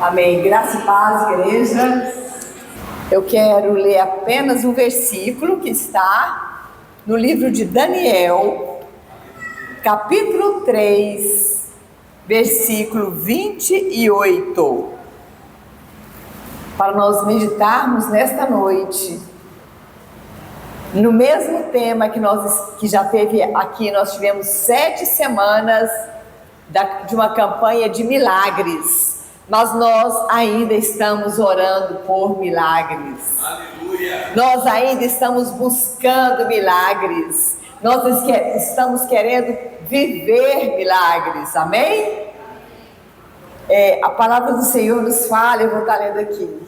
Amém. Graça e paz, igreja. Eu quero ler apenas um versículo que está no livro de Daniel, capítulo 3, versículo 28, para nós meditarmos nesta noite, no mesmo tema que já teve aqui. Nós tivemos 7 semanas de uma campanha de milagres, mas nós ainda estamos orando por milagres. Aleluia. Nós ainda estamos buscando milagres. Nós estamos querendo viver milagres. Amém? A palavra do Senhor nos fala, eu vou estar lendo aqui.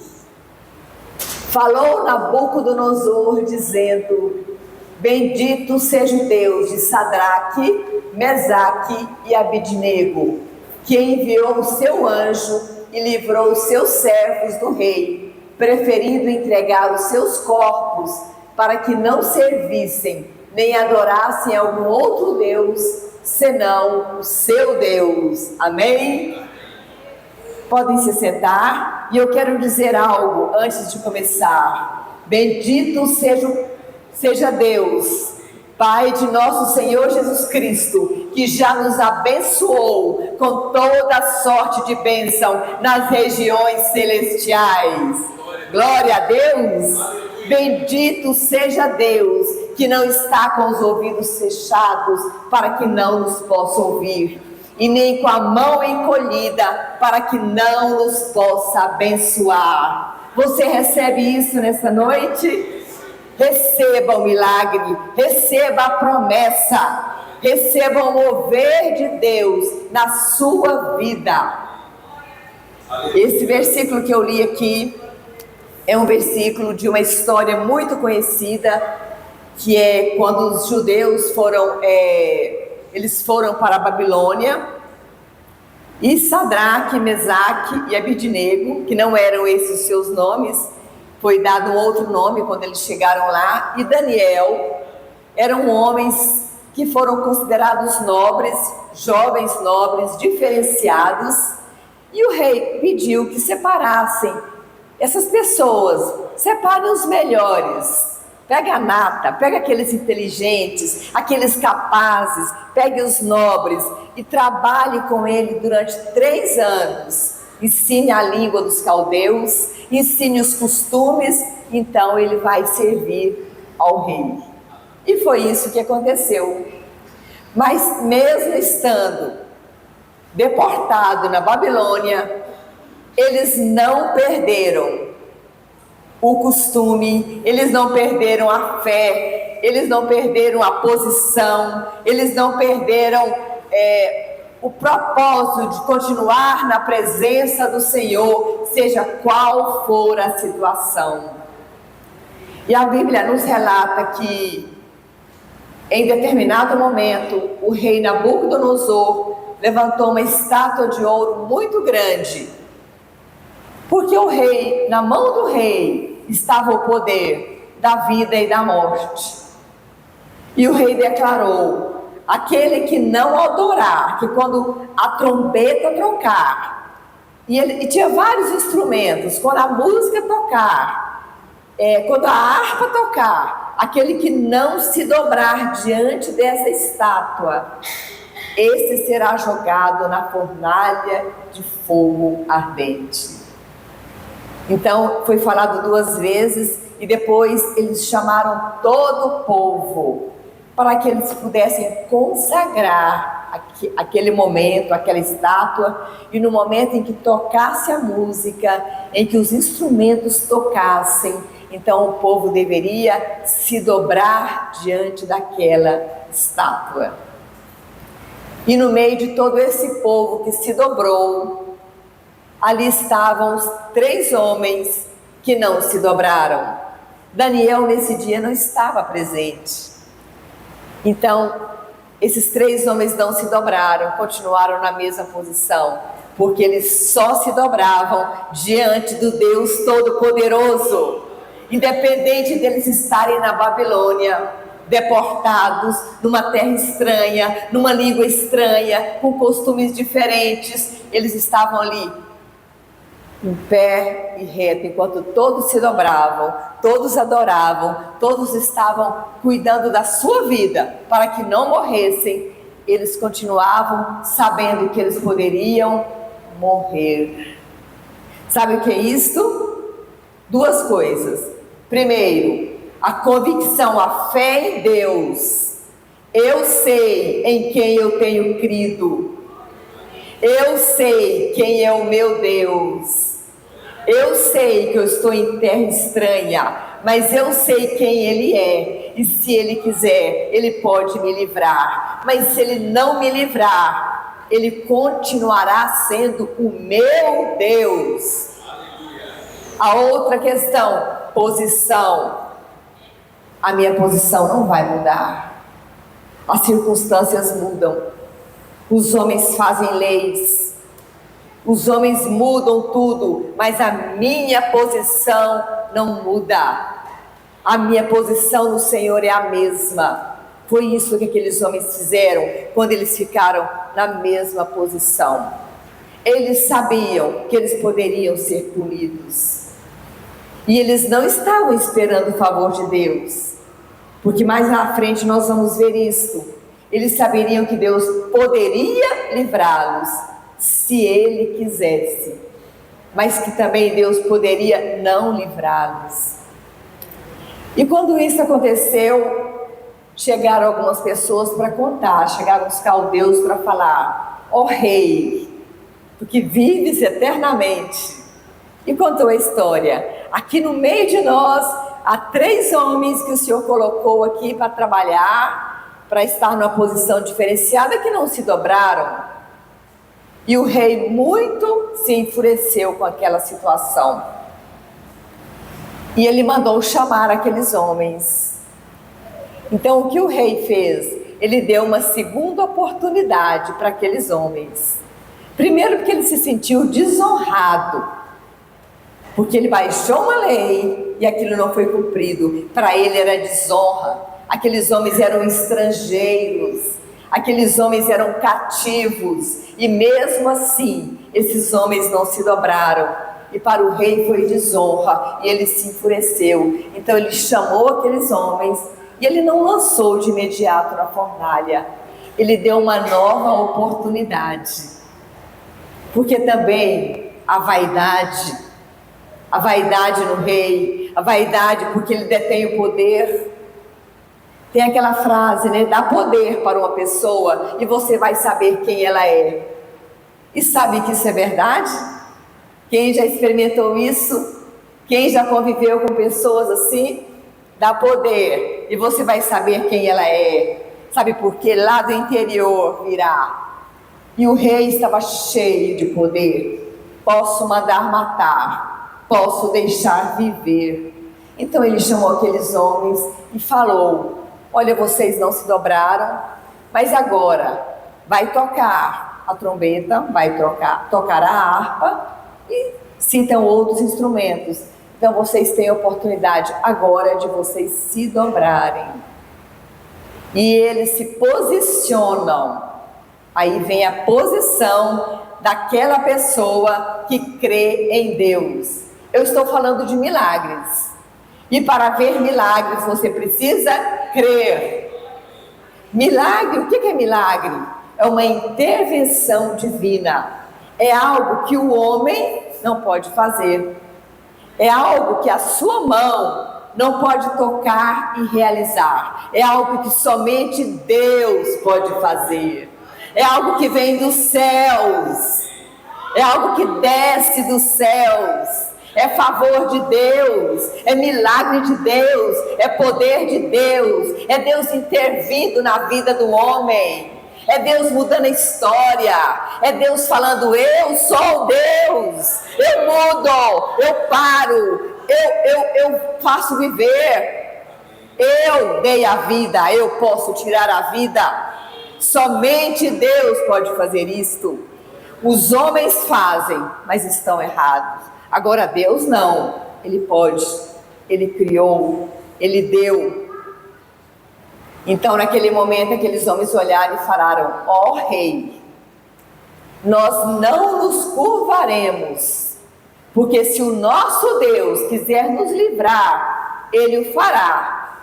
Falou Nabucodonosor dizendo: bendito seja o Deus de Sadraque, Mesaque e Abidnego, que enviou o seu anjo e livrou os seus servos do rei, preferindo entregar os seus corpos para que não servissem nem adorassem algum outro Deus, senão o seu Deus. Amém? Podem se sentar, e eu quero dizer algo antes de começar. Bendito seja Deus, Pai de nosso Senhor Jesus Cristo, que já nos abençoou com toda sorte de bênção nas regiões celestiais. Glória a Deus. Aleluia. Bendito seja Deus, que não está com os ouvidos fechados para que não nos possa ouvir, e nem com a mão encolhida para que não nos possa abençoar. Você recebe isso nessa noite? Receba o milagre, receba a promessa, receba o mover de Deus na sua vida. Esse versículo que eu li aqui é um versículo de uma história muito conhecida, que é quando os judeus foram para a Babilônia, e Sadraque, Mesaque e Abidnego, que não eram esses os seus nomes, foi dado um outro nome quando eles chegaram lá, e Daniel, eram homens que foram considerados nobres, jovens nobres, diferenciados, e o rei pediu que separassem essas pessoas, separem os melhores, pega a nata, pega aqueles inteligentes, aqueles capazes, pegue os nobres e trabalhe com ele durante 3 anos, ensine a língua dos caldeus, ensine os costumes, então ele vai servir ao rei. E foi isso que aconteceu. Mas mesmo estando deportado na Babilônia, eles não perderam o costume, eles não perderam a fé, eles não perderam a posição, eles não perderam o propósito de continuar na presença do Senhor, seja qual for a situação. E a Bíblia nos relata que em determinado momento o rei Nabucodonosor levantou uma estátua de ouro muito grande, porque o rei, na mão do rei, estava o poder da vida e da morte. E o rei declarou: aquele que não adorar, que quando a trombeta tocar, e tinha vários instrumentos, quando a música tocar, quando a harpa tocar, aquele que não se dobrar diante dessa estátua, esse será jogado na fornalha de fogo ardente. Então foi falado 2 vezes, e depois eles chamaram todo o povo para que eles pudessem consagrar aquele momento, aquela estátua, e no momento em que tocasse a música, em que os instrumentos tocassem, então o povo deveria se dobrar diante daquela estátua. E no meio de todo esse povo que se dobrou, ali estavam os 3 homens que não se dobraram. Daniel nesse dia não estava presente. Então, esses 3 homens não se dobraram, continuaram na mesma posição, porque eles só se dobravam diante do Deus Todo-Poderoso, independente deles estarem na Babilônia, deportados numa terra estranha, numa língua estranha, com costumes diferentes, eles estavam ali em pé e reto, enquanto todos se dobravam, todos adoravam, todos estavam cuidando da sua vida para que não morressem, eles continuavam sabendo que eles poderiam morrer. Sabe o que é isto? Duas coisas. Primeiro, a convicção, a fé em Deus. Eu sei em quem eu tenho crido. Eu sei quem é o meu Deus. Eu sei que eu estou em terra estranha, mas eu sei quem Ele é. E se Ele quiser, Ele pode me livrar. Mas se Ele não me livrar, Ele continuará sendo o meu Deus. A outra questão, posição. A minha posição não vai mudar. As circunstâncias mudam. Os homens fazem leis. Os homens mudam tudo, mas a minha posição não muda. A minha posição no Senhor é a mesma. Foi isso que aqueles homens fizeram quando eles ficaram na mesma posição. Eles sabiam que eles poderiam ser punidos. E eles não estavam esperando o favor de Deus, porque mais na frente nós vamos ver isso. Eles saberiam que Deus poderia livrá-los se Ele quisesse, mas que também Deus poderia não livrá-los. E quando isso aconteceu, chegaram algumas pessoas para contar, chegaram os caldeus para falar: ó rei, tu que vives eternamente. E contou a história. Aqui no meio de nós, há 3 homens que o Senhor colocou aqui para trabalhar, para estar numa posição diferenciada, que não se dobraram. E o rei muito se enfureceu com aquela situação. E ele mandou chamar aqueles homens. Então o que o rei fez? Ele deu uma segunda oportunidade para aqueles homens. Primeiro porque ele se sentiu desonrado, porque ele baixou uma lei e aquilo não foi cumprido. Para ele era desonra. Aqueles homens eram estrangeiros, aqueles homens eram cativos, e mesmo assim, esses homens não se dobraram, e para o rei foi desonra, e ele se enfureceu. Então ele chamou aqueles homens, e ele não lançou de imediato na fornalha, ele deu uma nova oportunidade, porque também a vaidade no rei, a vaidade porque ele detém o poder. Tem aquela frase, né? Dá poder para uma pessoa e você vai saber quem ela é. E sabe que isso é verdade? Quem já experimentou isso? Quem já conviveu com pessoas assim? Dá poder e você vai saber quem ela é. Sabe por quê? Lá do interior virá. E o rei estava cheio de poder. Posso mandar matar, posso deixar viver. Então ele chamou aqueles homens e falou: olha, vocês não se dobraram, mas agora vai tocar a trombeta, vai tocar a harpa e citam outros instrumentos. Então vocês têm a oportunidade agora de vocês se dobrarem. E eles se posicionam. Aí vem a posição daquela pessoa que crê em Deus. Eu estou falando de milagres. E para ver milagres você precisa crer. Milagre, o que é milagre? É uma intervenção divina. É algo que o homem não pode fazer. É algo que a sua mão não pode tocar e realizar. É algo que somente Deus pode fazer. É algo que vem dos céus. É algo que desce dos céus. É favor de Deus, é milagre de Deus, é poder de Deus, é Deus intervindo na vida do homem, é Deus mudando a história, é Deus falando: eu sou Deus, eu mudo, eu paro, eu faço viver, eu dei a vida, eu posso tirar a vida. Somente Deus pode fazer isto. Os homens fazem, mas estão errados. Agora Deus não, Ele pode, Ele criou, Ele deu. Então naquele momento aqueles homens olharam e falaram: ó rei, nós não nos curvaremos Porque se o nosso Deus quiser nos livrar, Ele o fará.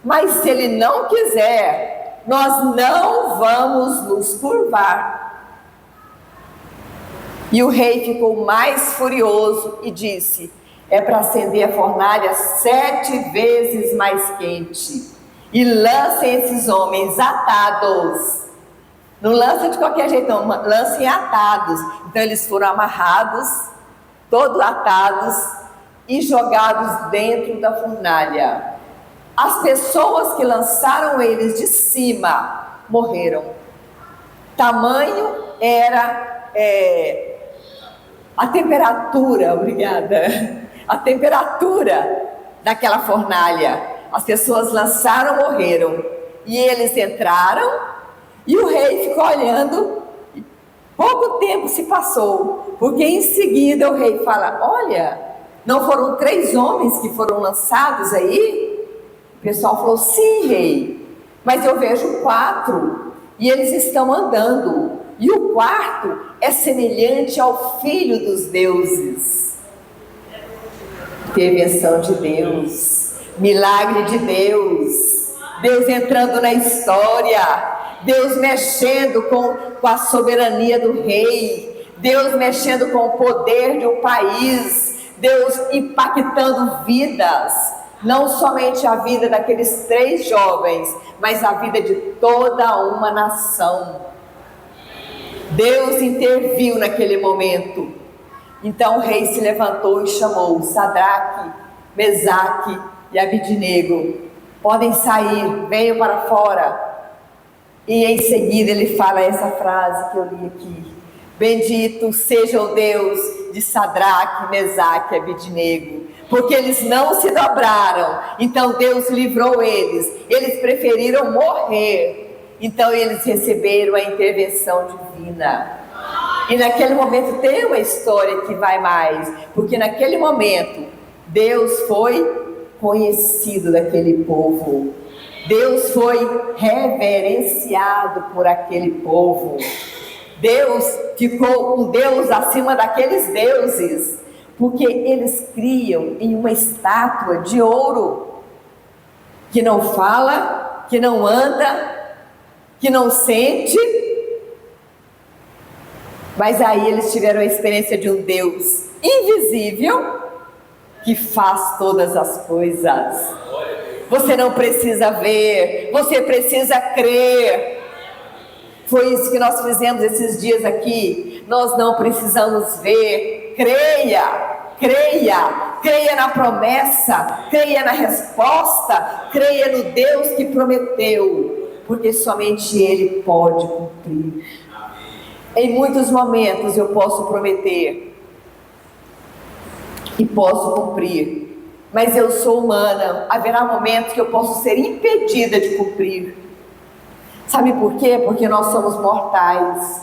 Mas se Ele não quiser, nós não vamos nos curvar. E o rei ficou mais furioso e disse: é para acender a fornalha 7 vezes mais quente. E lancem esses homens atados. Não lança de qualquer jeito, não, lancem atados. Então eles foram amarrados, todos atados e jogados dentro da fornalha. As pessoas que lançaram eles de cima morreram. Tamanho era a temperatura, obrigada, a temperatura daquela fornalha. As pessoas lançaram, morreram. E eles entraram e o rei ficou olhando. Pouco tempo se passou, porque em seguida o rei fala: olha, não foram 3 homens que foram lançados aí? O pessoal falou: sim, rei, mas eu vejo 4 e eles estão andando. E o 4 é semelhante ao filho dos deuses. Intervenção de Deus, milagre de Deus, Deus entrando na história, Deus mexendo com a soberania do rei, Deus mexendo com o poder de um país, Deus impactando vidas, não somente a vida daqueles 3 jovens, mas a vida de toda uma nação. Deus interviu naquele momento. Então o rei se levantou e chamou Sadraque, Mesaque e Abidnego. Podem sair, venham para fora. E em seguida ele fala essa frase que eu li aqui: bendito seja o Deus de Sadraque, Mesaque e Abidnego, porque eles não se dobraram, então Deus livrou eles. Eles preferiram morrer, então eles receberam a intervenção divina. E naquele momento tem uma história que vai mais, porque naquele momento Deus foi conhecido daquele povo, Deus foi reverenciado por aquele povo. Deus ficou um Deus acima daqueles deuses, porque eles criam em uma estátua de ouro, que não fala, que não anda, que não sente. Mas aí eles tiveram a experiência de um Deus invisível, que faz todas as coisas. Você não precisa ver, você precisa crer. Foi isso que nós fizemos esses dias aqui. Nós não precisamos ver, creia na promessa, creia na resposta, creia no Deus que prometeu, porque somente Ele pode cumprir. Em muitos momentos eu posso prometer e posso cumprir, mas eu sou humana, haverá momentos que eu posso ser impedida de cumprir. Sabe por quê? Porque nós somos mortais,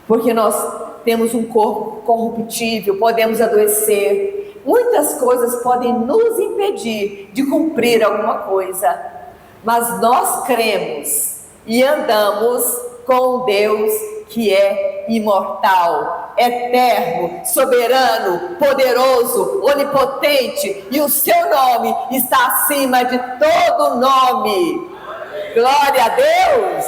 porque nós temos um corpo corruptível, podemos adoecer, muitas coisas podem nos impedir de cumprir alguma coisa, mas nós cremos e andamos com Deus que é imortal, eterno, soberano, poderoso, onipotente, e o seu nome está acima de todo nome. Glória a Deus,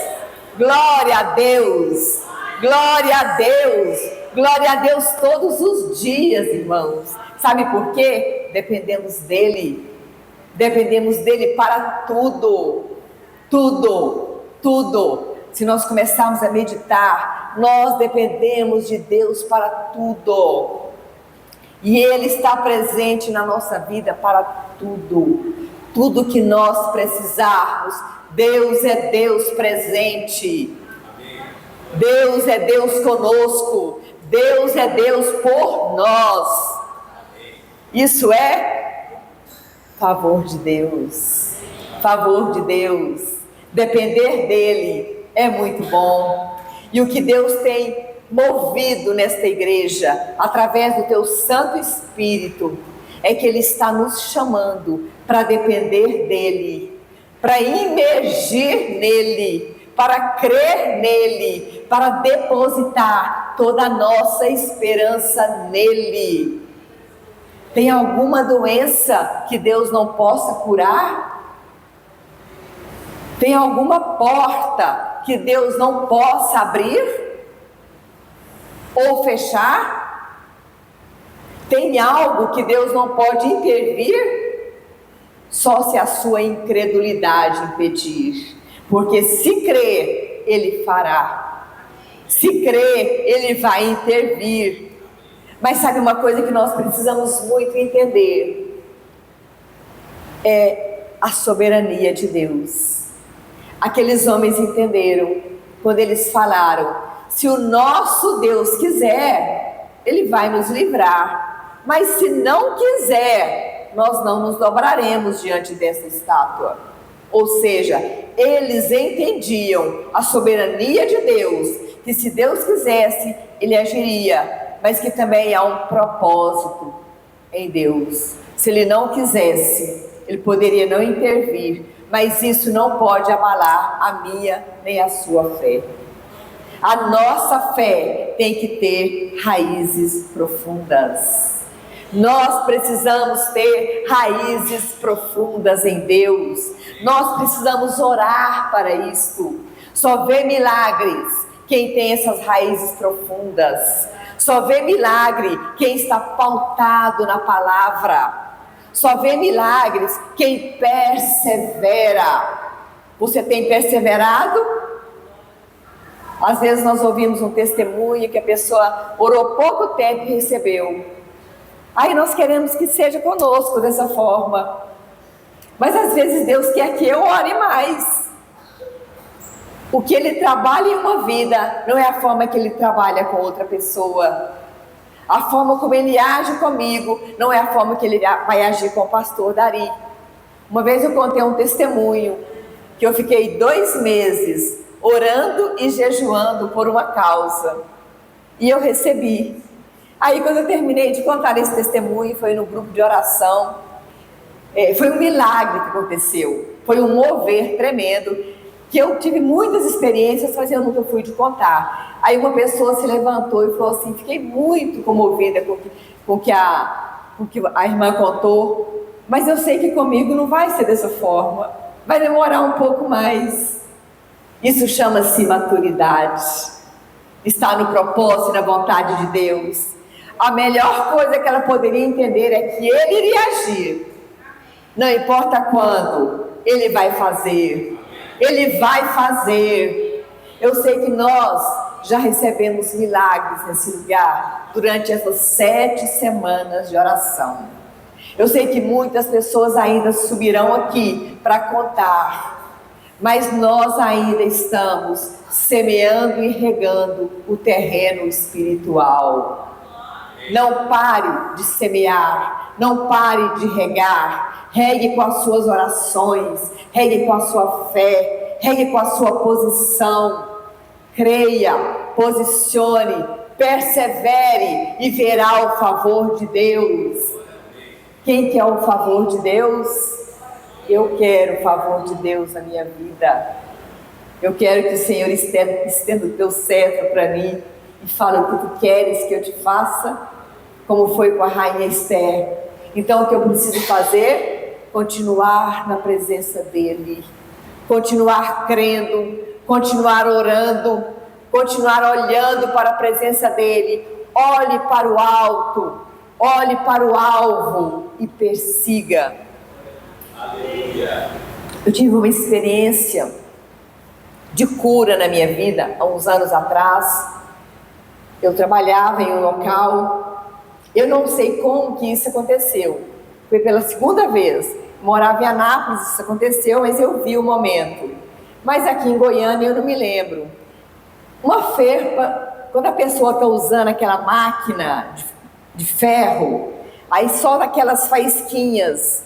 glória a Deus, glória a Deus, glória a Deus todos os dias, irmãos. Sabe por quê? Dependemos dele para tudo, tudo. Se nós começarmos a meditar, nós dependemos de Deus para tudo. E Ele está presente na nossa vida para tudo. Tudo que nós precisarmos, Deus é Deus presente. Deus é Deus conosco. Deus é Deus por nós. Isso é favor de Deus. Favor de Deus. Depender dEle é muito bom. E o que Deus tem movido nesta igreja, através do teu Santo Espírito, é que Ele está nos chamando para depender dEle, para imergir nele, para crer nele, para depositar toda a nossa esperança nele. Tem alguma doença que Deus não possa curar? Tem alguma porta que Deus não possa abrir ou fechar? Tem algo que Deus não pode intervir? Só se a sua incredulidade impedir. Porque se crer, Ele fará. Se crer, Ele vai intervir. Mas sabe uma coisa que nós precisamos muito entender? É a soberania de Deus. Aqueles homens entenderam quando eles falaram: se o nosso Deus quiser, Ele vai nos livrar. Mas se não quiser, nós não nos dobraremos diante dessa estátua. Ou seja, eles entendiam a soberania de Deus, que se Deus quisesse, Ele agiria, mas que também há um propósito em Deus. Se Ele não quisesse, Ele poderia não intervir, mas isso não pode abalar a minha nem a sua fé. A nossa fé tem que ter raízes profundas. Nós precisamos ter raízes profundas em Deus. Nós precisamos orar para isto. Só vê milagres quem tem essas raízes profundas. Só vê milagre quem está pautado na palavra. Só vê milagres quem persevera. Você tem perseverado? Às vezes nós ouvimos um testemunho que a pessoa orou pouco tempo e recebeu. Aí nós queremos que seja conosco dessa forma. Mas às vezes Deus quer que eu ore mais. O que Ele trabalha em uma vida não é a forma que Ele trabalha com outra pessoa. A forma como Ele age comigo não é a forma que Ele vai agir com o pastor Dari. Uma vez eu contei um testemunho que eu fiquei 2 meses orando e jejuando por uma causa. E eu recebi. Aí quando eu terminei de contar esse testemunho, foi no grupo de oração, foi um milagre que aconteceu, foi um mover tremendo, que eu tive muitas experiências, mas eu nunca fui de contar. Aí uma pessoa se levantou e falou assim: fiquei muito comovida com o que a irmã contou, mas eu sei que comigo não vai ser dessa forma, vai demorar um pouco mais. Isso chama-se maturidade, está no propósito e na vontade de Deus. A melhor coisa que ela poderia entender é que Ele iria agir. Não importa quando, Ele vai fazer. Ele vai fazer. Eu sei que nós já recebemos milagres nesse lugar durante essas 7 semanas de oração. Eu sei que muitas pessoas ainda subirão aqui para contar, mas nós ainda estamos semeando e regando o terreno espiritual. Não pare de semear, não pare de regar. Regue com as suas orações, regue com a sua fé, regue com a sua posição. Creia, posicione, persevere e verá o favor de Deus. Quem quer o favor de Deus? Eu quero o favor de Deus na minha vida. Eu quero que o Senhor estenda o teu cetro para mim e fale o que tu queres que eu te faça, como foi com a rainha Esther. Então o que eu preciso fazer? Continuar na presença dEle, continuar crendo, continuar orando, continuar olhando para a presença dEle. Olhe para o alto, olhe para o alvo e persiga. Aleluia. Eu tive uma experiência de cura na minha vida há uns anos atrás. Eu trabalhava em um local. Eu não sei como que isso aconteceu. Foi pela segunda vez. Morava em Anápolis, isso aconteceu, mas eu vi o momento. Mas aqui em Goiânia eu não me lembro. Uma ferpa, quando a pessoa está usando aquela máquina de ferro, aí solta aquelas faísquinhas.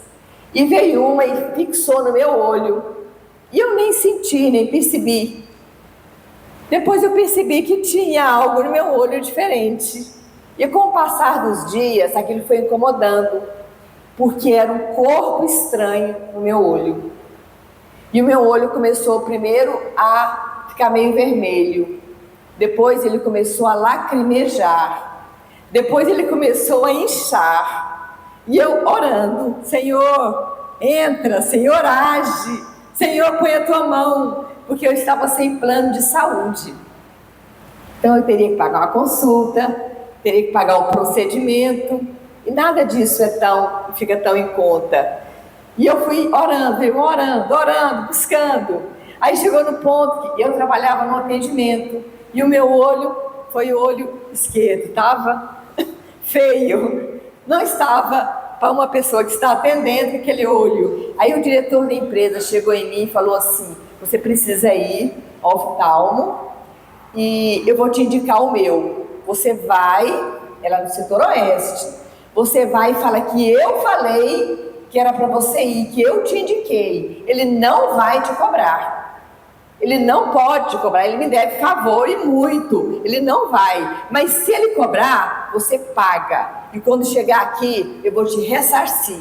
E veio uma e fixou no meu olho. E eu nem senti, nem percebi. Depois eu percebi que tinha algo no meu olho diferente. E com o passar dos dias, aquilo foi incomodando, porque era um corpo estranho no meu olho. E o meu olho começou primeiro a ficar meio vermelho. Depois ele começou a lacrimejar. Depois ele começou a inchar. E eu orando: Senhor, entra, Senhor, age, Senhor, põe a tua mão, porque eu estava sem plano de saúde. Então eu teria que pagar uma consulta, teria que pagar o procedimento, e nada disso fica tão em conta. E eu fui orando, buscando. Aí chegou no ponto que eu trabalhava no atendimento, e o meu olho foi o olho esquerdo, estava feio, não estava para uma pessoa que está atendendo aquele olho. Aí o diretor da empresa chegou em mim e falou assim: você precisa ir ao oftalmo e eu vou te indicar o meu. Você vai, ela no setor oeste, você vai e fala que eu falei que era para você ir, que eu te indiquei. Ele não vai te cobrar. Ele não pode te cobrar, ele me deve favor e muito, ele não vai. Mas se ele cobrar, você paga. E quando chegar aqui, eu vou te ressarcir.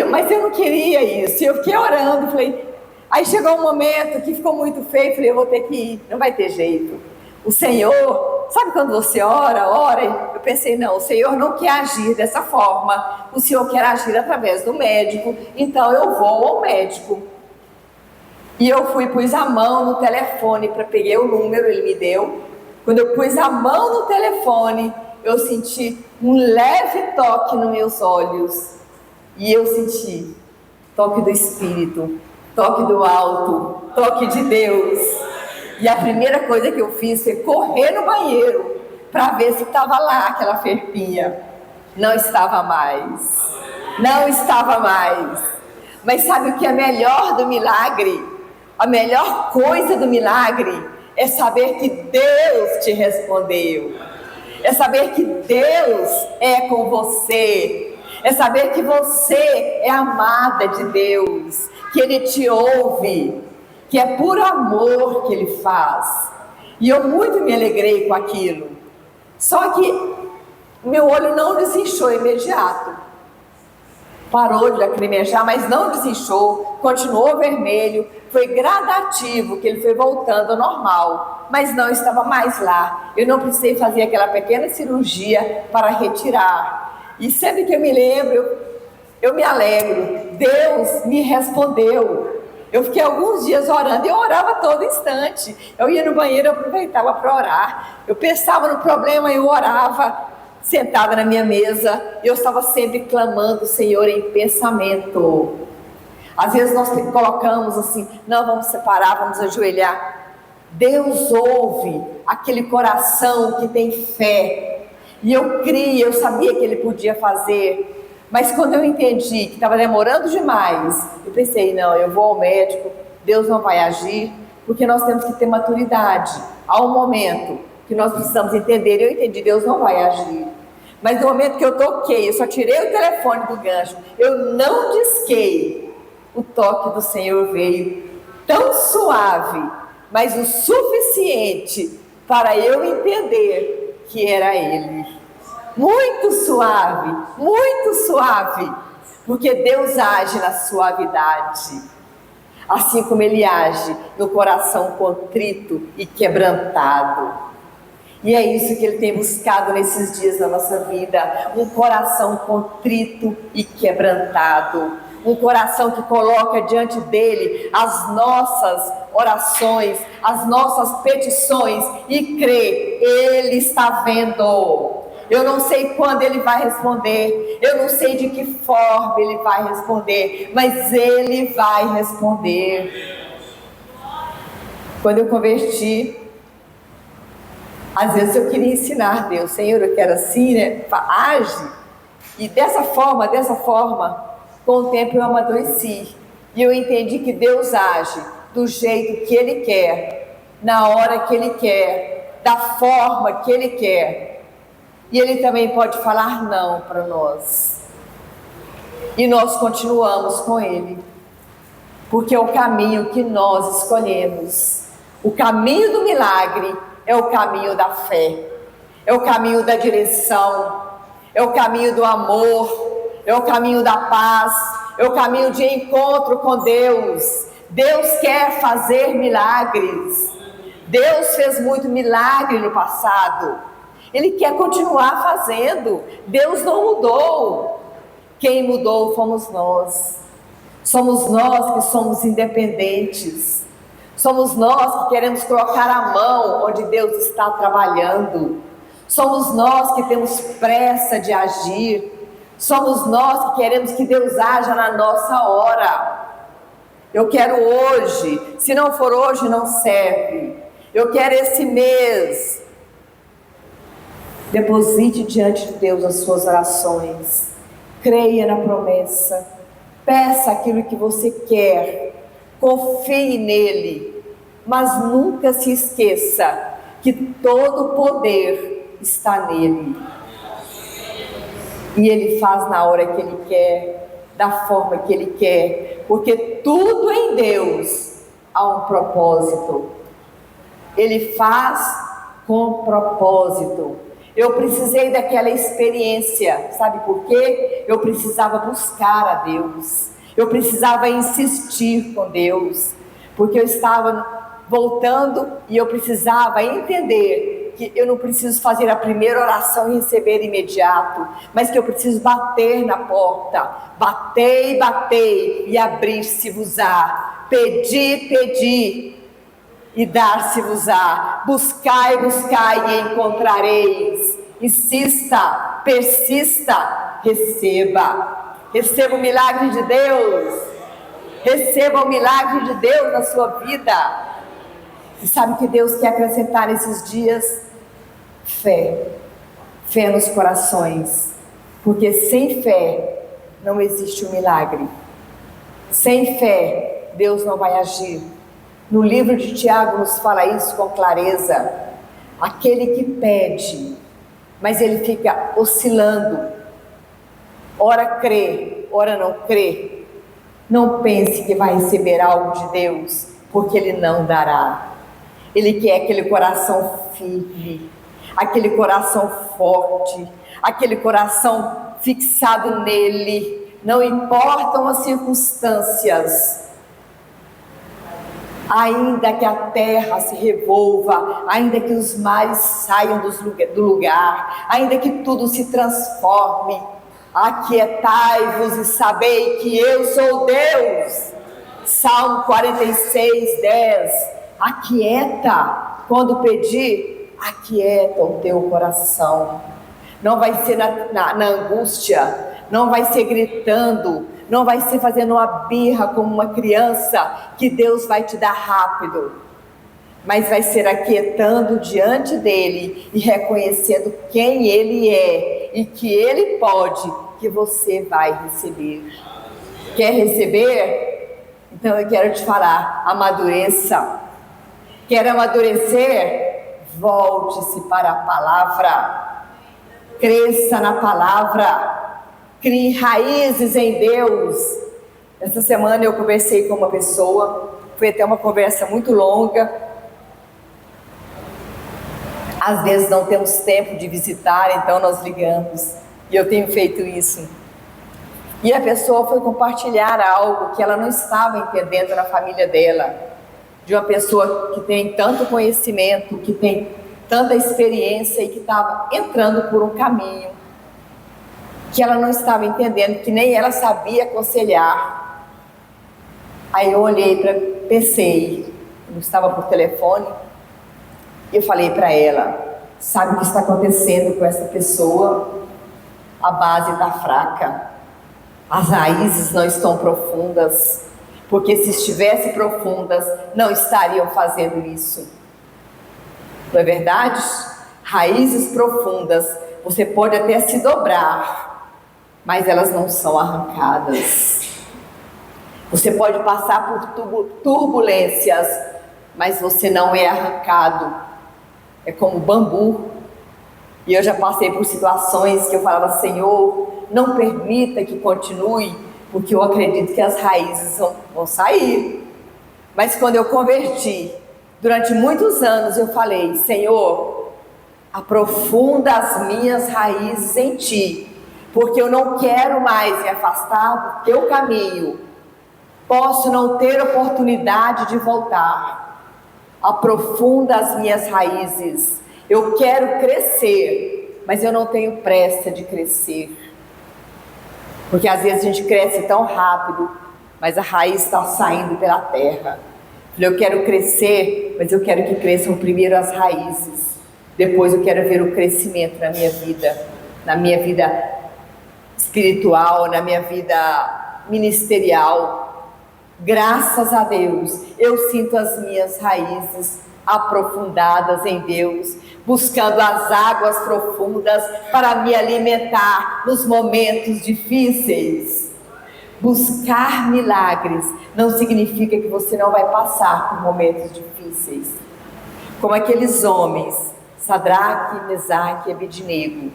Mas eu não queria isso, eu fiquei orando, falei. Aí chegou um momento que ficou muito feio, falei, eu vou ter que ir, não vai ter jeito. O Senhor, sabe quando você ora, eu pensei, não, o Senhor não quer agir dessa forma, o Senhor quer agir através do médico, então eu vou ao médico. E eu pus a mão no telefone, peguei o número, ele me deu. Quando eu pus a mão no telefone, eu senti um leve toque nos meus olhos. E eu senti toque do Espírito, toque do alto, toque de Deus. E a primeira coisa que eu fiz foi correr no banheiro para ver se estava lá aquela ferpinha. Não estava mais. Não estava mais. Mas sabe o que é melhor do milagre? A melhor coisa do milagre é saber que Deus te respondeu. É saber que Deus é com você. É saber que você é amada de Deus, que Ele te ouve, que é por amor que Ele faz. E eu muito me alegrei com aquilo. Só que meu olho não desinchou imediato. Parou de lacrimejar, mas não desinchou, continuou vermelho. Foi gradativo que ele foi voltando ao normal, mas não estava mais lá. Eu não precisei fazer aquela pequena cirurgia para retirar. E sempre que eu me lembro, eu me alegro. Deus me respondeu. Eu fiquei alguns dias orando, eu orava todo instante. Eu ia no banheiro, eu aproveitava para orar. Eu pensava no problema, eu orava. Sentada na minha mesa, eu estava sempre clamando o Senhor em pensamento. Às vezes nós colocamos assim, não, vamos separar, vamos ajoelhar. Deus ouve aquele coração que tem fé. E eu criei, eu sabia que Ele podia fazer. Mas quando eu entendi que estava demorando demais, eu pensei, não, eu vou ao médico, Deus não vai agir, porque nós temos que ter maturidade. Há um momento que nós precisamos entender, eu entendi, Deus não vai agir. Mas no momento que eu toquei, eu só tirei o telefone do gancho, eu não disquei, o toque do Senhor veio tão suave, mas o suficiente para eu entender que era Ele. Muito suave, porque Deus age na suavidade, assim como Ele age no coração contrito e quebrantado. E é isso que Ele tem buscado nesses dias da nossa vida, um coração contrito e quebrantado, um coração que coloca diante dEle as nossas orações, as nossas petições e crê, Ele está vendo. Eu não sei quando Ele vai responder, eu não sei de que forma Ele vai responder, mas Ele vai responder. Quando eu converti, às vezes eu queria ensinar Deus, Senhor, eu quero assim, né? Age. E dessa forma, com o tempo eu amadureci. E eu entendi que Deus age do jeito que Ele quer, na hora que Ele quer, da forma que Ele quer. E Ele também pode falar não para nós. E nós continuamos com Ele. Porque é o caminho que nós escolhemos. O caminho do milagre é o caminho da fé, é o caminho da direção, é o caminho do amor, é o caminho da paz, é o caminho de encontro com Deus. Deus quer fazer milagres. Deus fez muito milagre no passado. Ele quer continuar fazendo. Deus não mudou. Quem mudou fomos nós. Somos nós que somos independentes. Somos nós que queremos colocar a mão onde Deus está trabalhando. Somos nós que temos pressa de agir. Somos nós que queremos que Deus haja na nossa hora. Eu quero hoje. Se não for hoje, não serve. Eu quero esse mês. Deposite diante de Deus as suas orações. Creia na promessa. Peça aquilo que você quer. Confie nele. Mas nunca se esqueça que todo o poder está nele. E ele faz na hora que ele quer, da forma que ele quer. Porque tudo em Deus há um propósito. Ele faz com propósito. Eu precisei daquela experiência, sabe por quê? Eu precisava buscar a Deus, eu precisava insistir com Deus, porque eu estava voltando e eu precisava entender que eu não preciso fazer a primeira oração e receber imediato, mas que eu preciso bater na porta, bater e abrir-se-vos-á, pedir e dar-se-vos-á, buscai e encontrareis, insista, persista, receba o milagre de Deus, receba o milagre de Deus na sua vida. E sabe o que Deus quer acrescentar nesses dias? Fé nos corações, porque sem fé não existe um milagre, sem fé Deus não vai agir. No livro de Tiago nos fala isso com clareza. Aquele que pede, mas ele fica oscilando, ora crê, ora não crê, não pense que vai receber algo de Deus, porque ele não dará. Ele quer aquele coração firme, aquele coração forte, aquele coração fixado nele, não importam as circunstâncias. Ainda que a terra se revolva, ainda que os mares saiam do lugar, ainda que tudo se transforme, aquietai-vos e sabei que eu sou Deus. Salmo 46, 10. Aquieta, quando pedir, aquieta o teu coração. Não vai ser na angústia, não vai ser gritando, não vai ser fazendo uma birra como uma criança que Deus vai te dar rápido, mas vai ser aquietando diante dele e reconhecendo quem ele é e que ele pode, que você vai receber. Quer receber? Então eu quero te falar, amadureça. Quer amadurecer? Volte-se para a palavra, cresça na palavra, crie raízes em Deus. Essa semana eu conversei com uma pessoa, foi até uma conversa muito longa. Às vezes não temos tempo de visitar, então nós ligamos, e eu tenho feito isso. E a pessoa foi compartilhar algo que ela não estava entendendo na família dela, de uma pessoa que tem tanto conhecimento, que tem tanta experiência e que estava entrando por um caminho que ela não estava entendendo, que nem ela sabia aconselhar. Aí eu olhei pensei, eu estava por telefone, e eu falei para ela, sabe o que está acontecendo com essa pessoa? A base está fraca, as raízes não estão profundas, porque se estivessem profundas, não estariam fazendo isso. Não é verdade? Raízes profundas, você pode até se dobrar, mas elas não são arrancadas. Você pode passar por turbulências, mas você não é arrancado. É como bambu. E eu já passei por situações que eu falava, Senhor, não permita que continue, porque eu acredito que as raízes vão sair. Mas quando eu converti, durante muitos anos eu falei, Senhor, aprofunda as minhas raízes em Ti, porque eu não quero mais me afastar do Teu caminho. Posso não ter oportunidade de voltar. Aprofunda as minhas raízes. Eu quero crescer, mas eu não tenho pressa de crescer. Porque às vezes a gente cresce tão rápido, mas a raiz está saindo pela terra. Eu quero crescer, mas eu quero que cresçam primeiro as raízes. Depois eu quero ver o crescimento na minha vida espiritual, na minha vida ministerial. Graças a Deus, eu sinto as minhas raízes aprofundadas em Deus, buscando as águas profundas para me alimentar nos momentos difíceis. Buscar milagres não significa que você não vai passar por momentos difíceis. Como aqueles homens, Sadraque, Mesaque e Abednego,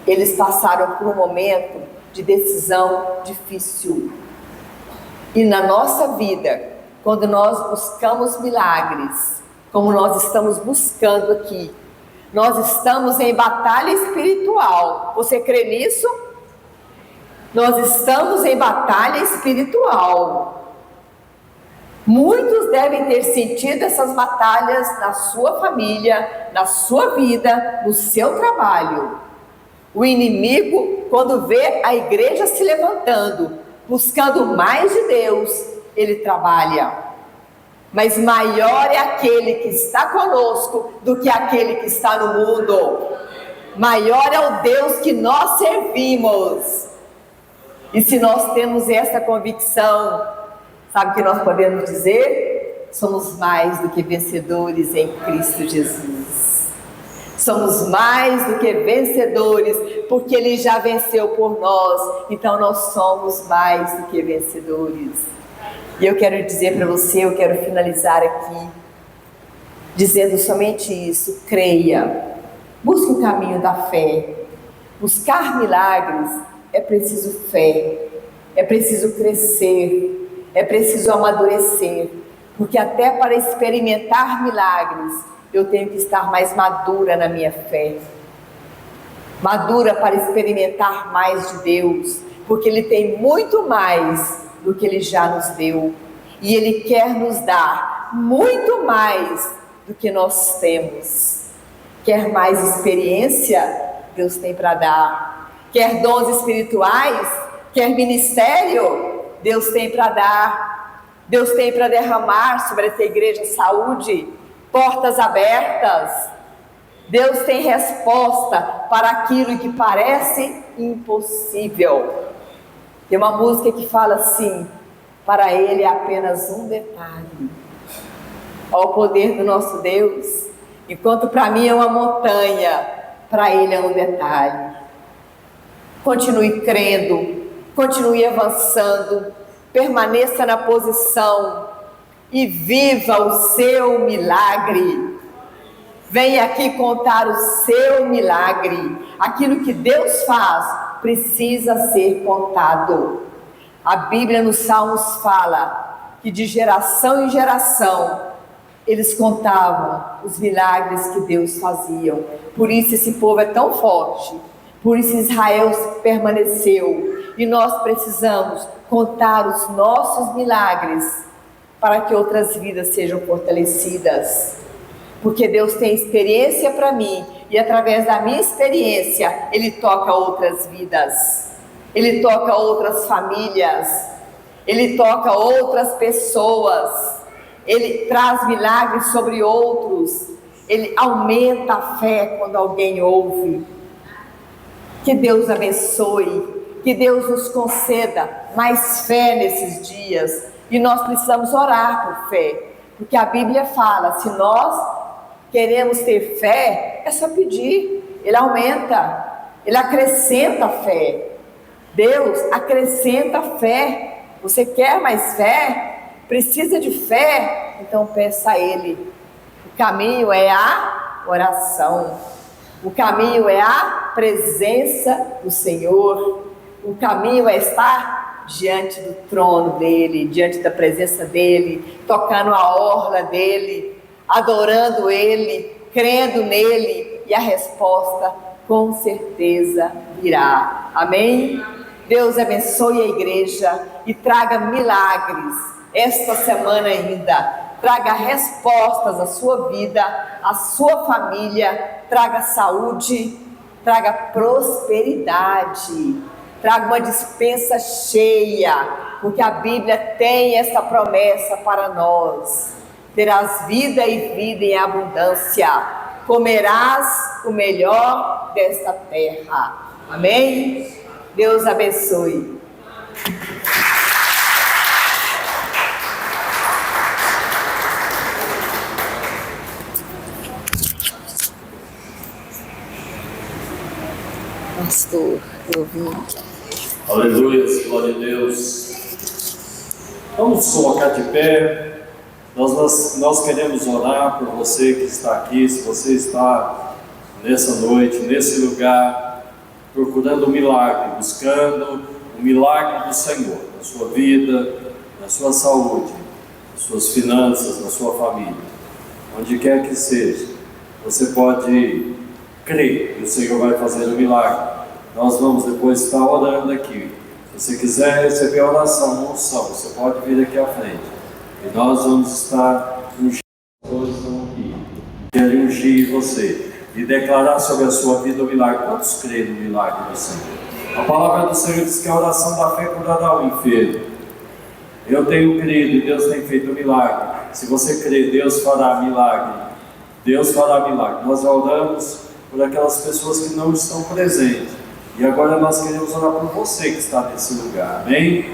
eles passaram por um momento de decisão difícil. E na nossa vida, quando nós buscamos milagres, como nós estamos buscando aqui, nós estamos em batalha espiritual. Você crê nisso? Nós estamos em batalha espiritual. Muitos devem ter sentido essas batalhas na sua família, na sua vida, no seu trabalho. O inimigo, quando vê a igreja se levantando, buscando mais de Deus, ele trabalha. Mas maior é aquele que está conosco do que aquele que está no mundo. Maior é o Deus que nós servimos. E se nós temos essa convicção, sabe o que nós podemos dizer? Somos mais do que vencedores em Cristo Jesus. Somos mais do que vencedores, porque Ele já venceu por nós. Então nós somos mais do que vencedores. E eu quero dizer para você, eu quero finalizar aqui, dizendo somente isso: creia, busque o caminho da fé. Buscar milagres é preciso fé, é preciso crescer, é preciso amadurecer, porque até para experimentar milagres, eu tenho que estar mais madura na minha fé, madura para experimentar mais de Deus, porque Ele tem muito mais do que Ele já nos deu, e Ele quer nos dar muito mais do que nós temos. Quer mais experiência? Deus tem para dar. Quer dons espirituais? Quer ministério? Deus tem para dar. Deus tem para derramar sobre essa igreja saúde, portas abertas. Deus tem resposta para aquilo que parece impossível. Tem uma música que fala assim: para Ele é apenas um detalhe. Olha o poder do nosso Deus. Enquanto para mim é uma montanha, para Ele é um detalhe. Continue crendo, continue avançando, permaneça na posição e viva o seu milagre. Venha aqui contar o seu milagre. Aquilo que Deus faz precisa ser contado. A Bíblia nos Salmos fala que de geração em geração eles contavam os milagres que Deus fazia. Por isso esse povo é tão forte. Por isso Israel permaneceu. E nós precisamos contar os nossos milagres para que outras vidas sejam fortalecidas. Porque Deus tem experiência para mim, e através da minha experiência Ele toca outras vidas, Ele toca outras famílias, Ele toca outras pessoas, Ele traz milagres sobre outros, Ele aumenta a fé quando alguém ouve. Que Deus abençoe, que Deus nos conceda mais fé nesses dias, e nós precisamos orar por fé, porque a Bíblia fala, se nós queremos ter fé, é só pedir, Ele aumenta, Ele acrescenta fé. Deus acrescenta fé. Você quer mais fé? Precisa de fé? Então peça a Ele. O caminho é a oração. O caminho é a presença do Senhor. O caminho é estar diante do trono dEle, diante da presença dEle, tocando a orla dEle, adorando Ele, crendo nele, e a resposta com certeza virá. Amém? Deus abençoe a igreja e traga milagres esta semana ainda. traga respostas à sua vida, à sua família, traga saúde, traga prosperidade, traga uma despensa cheia, porque a Bíblia tem essa promessa para nós: terás vida e vida em abundância, comerás o melhor desta terra. Amém? Deus abençoe. Pastor, eu vim. Aleluia, glória a Deus. Vamos colocar de pé. Nós queremos orar por você que está aqui. Se você está nessa noite, nesse lugar, procurando um milagre, buscando o milagre do Senhor na sua vida, na sua saúde, nas suas finanças, na sua família, onde quer que seja, você pode crer que o Senhor vai fazer um milagre. Nós vamos depois estar orando aqui. Se você quiser receber a oração, uma unção, você pode vir aqui à frente. E nós vamos estar ungindo todos estão aqui. Quero ungir você e declarar sobre a sua vida o milagre. Quantos creem no milagre do Senhor? A palavra do Senhor diz que a oração da fé curará o enfermo. Eu tenho crido e Deus tem feito um milagre. Se você crer, Deus fará milagre. Deus fará milagre. Nós oramos por aquelas pessoas que não estão presentes. E agora nós queremos orar por você que está nesse lugar. Amém?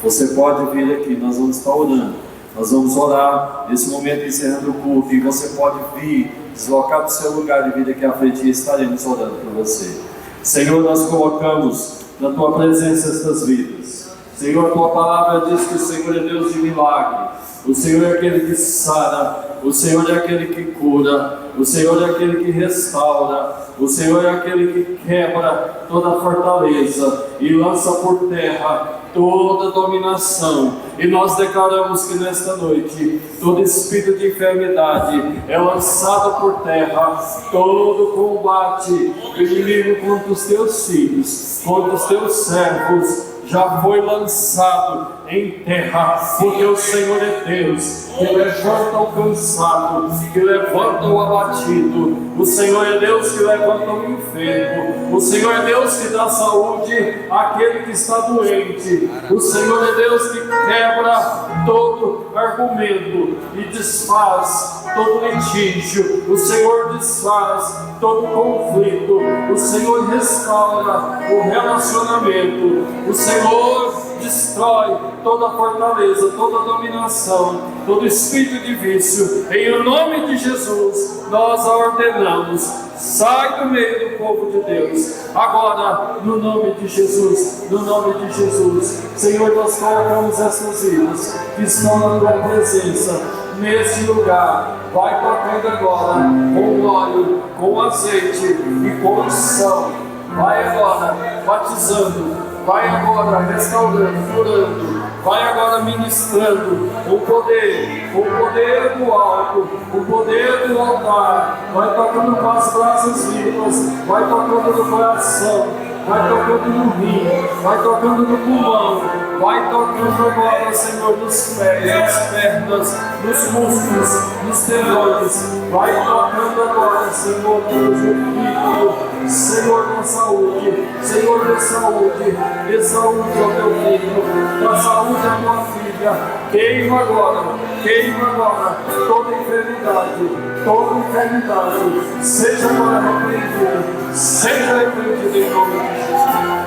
Você pode vir aqui, nós vamos estar orando. Nós vamos orar nesse momento encerrando o culto. E você pode vir, deslocar do seu lugar e vir aqui à frente e estaremos orando por você. Senhor, nós colocamos na Tua presença estas vidas. Senhor, a Tua palavra diz que o Senhor é Deus de milagre. O Senhor é aquele que sara, o Senhor é aquele que cura, o Senhor é aquele que restaura, o Senhor é aquele que quebra toda fortaleza e lança por terra toda dominação. E nós declaramos que nesta noite todo espírito de enfermidade é lançado por terra, todo combate inimigo contra os teus filhos, contra os teus servos, já foi lançado em terra, porque o Senhor é Deus, que levanta o cansado, que levanta o abatido. O Senhor é Deus que levanta o enfermo. O Senhor é Deus que dá saúde àquele que está doente. O Senhor é Deus que quebra todo argumento e desfaz todo litígio. O Senhor desfaz todo conflito. O Senhor restaura o relacionamento. O Senhor destrói toda fortaleza, toda dominação, todo espírito de vício. Em nome de Jesus, nós a ordenamos: sai do meio do povo de Deus, agora, no nome de Jesus, no nome de Jesus. Senhor, nós colocamos essas vidas que estão na Tua presença, nesse lugar. Vai tocando agora, com óleo, com azeite e com unção. Vai agora, batizando. Vai agora restaurando, curando. Vai agora ministrando o poder do alto, o poder do altar. Vai tocando com as brasas vivas, vai tocando no coração, vai tocando no rim, vai tocando no pulmão, vai tocando agora, Senhor, nos pés, nas pernas, nos músculos, nos tendões. Vai tocando agora, Senhor, no fígado. Senhor, da saúde, Senhor, dê saúde ao teu filho, dá saúde à tua filha. Queima agora toda enfermidade, seja agora repreendida, seja repreendida em nome de Jesus.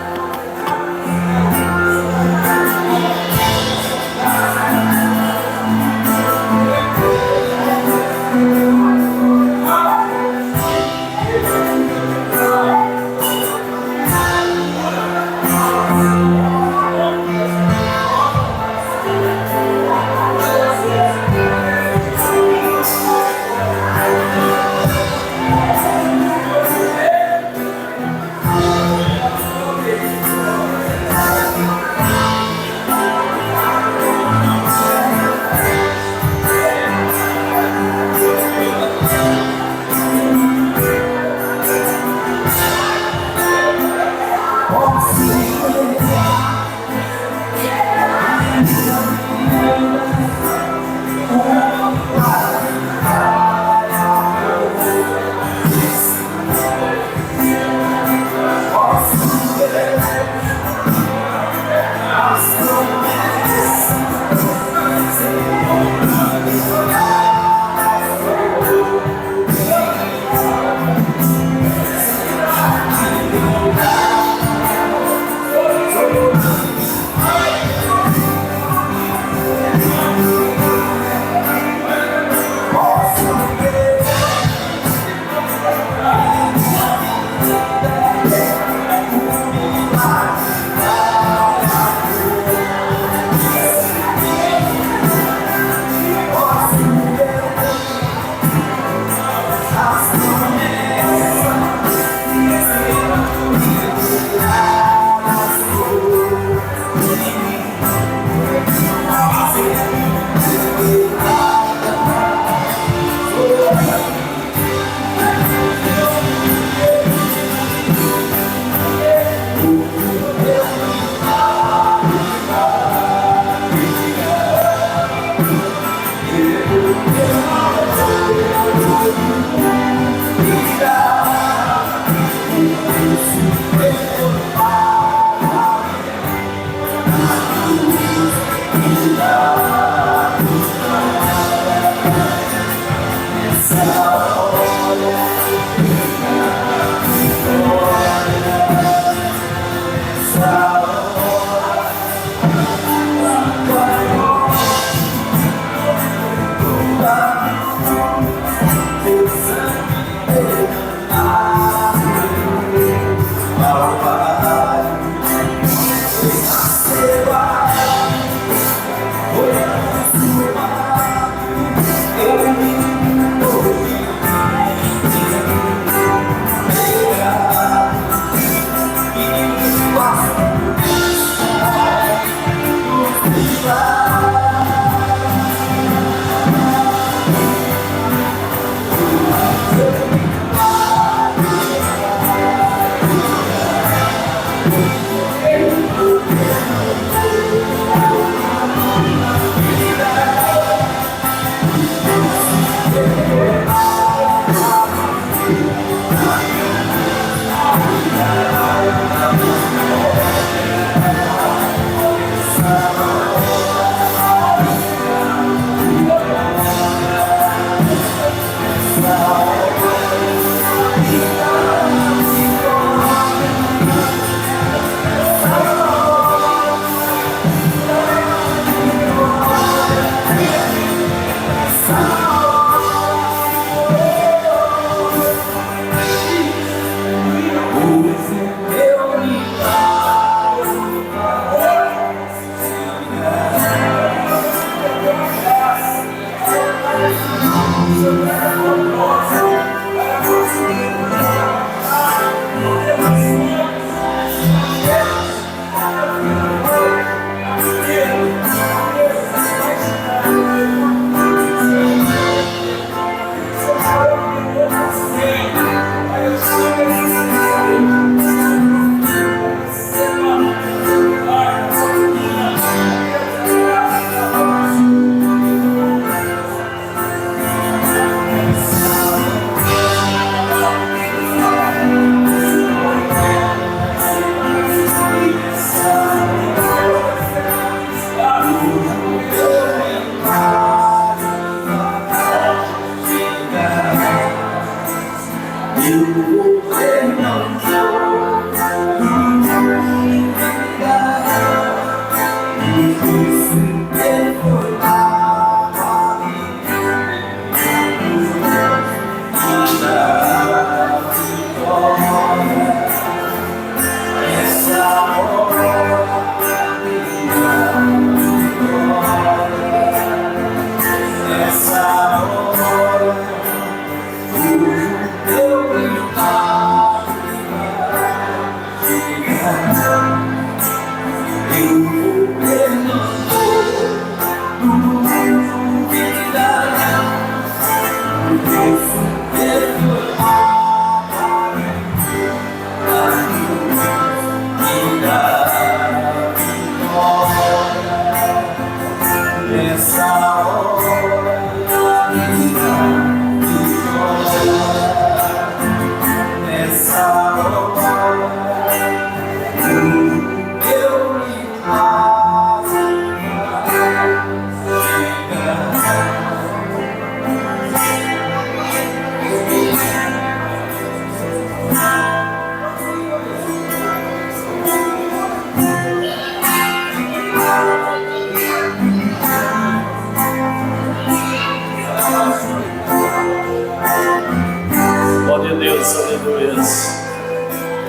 Glória a Deus, aleluia.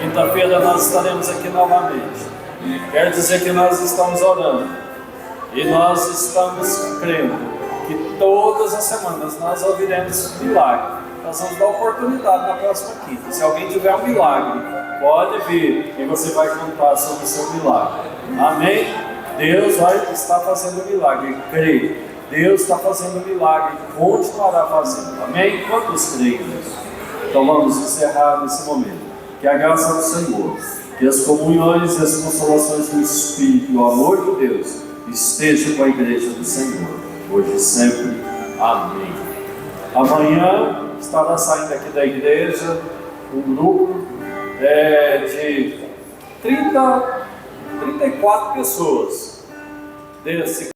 Quinta-feira nós estaremos aqui novamente. Quer dizer que nós estamos orando e nós estamos crendo que todas as semanas nós ouviremos milagre. Nós vamos dar oportunidade na próxima quinta. Se alguém tiver um milagre, pode vir e você vai contar sobre o seu milagre. Amém? Deus vai estar fazendo milagre. Creio. Deus está fazendo milagre e continuará fazendo. Amém? Quantos creem? Então vamos encerrar nesse momento. Que a graça do Senhor, que as comunhões e as consolações do Espírito e o amor de Deus estejam com a igreja do Senhor, hoje e sempre. Amém. Amanhã estará saindo aqui da igreja um grupo de 34 pessoas desse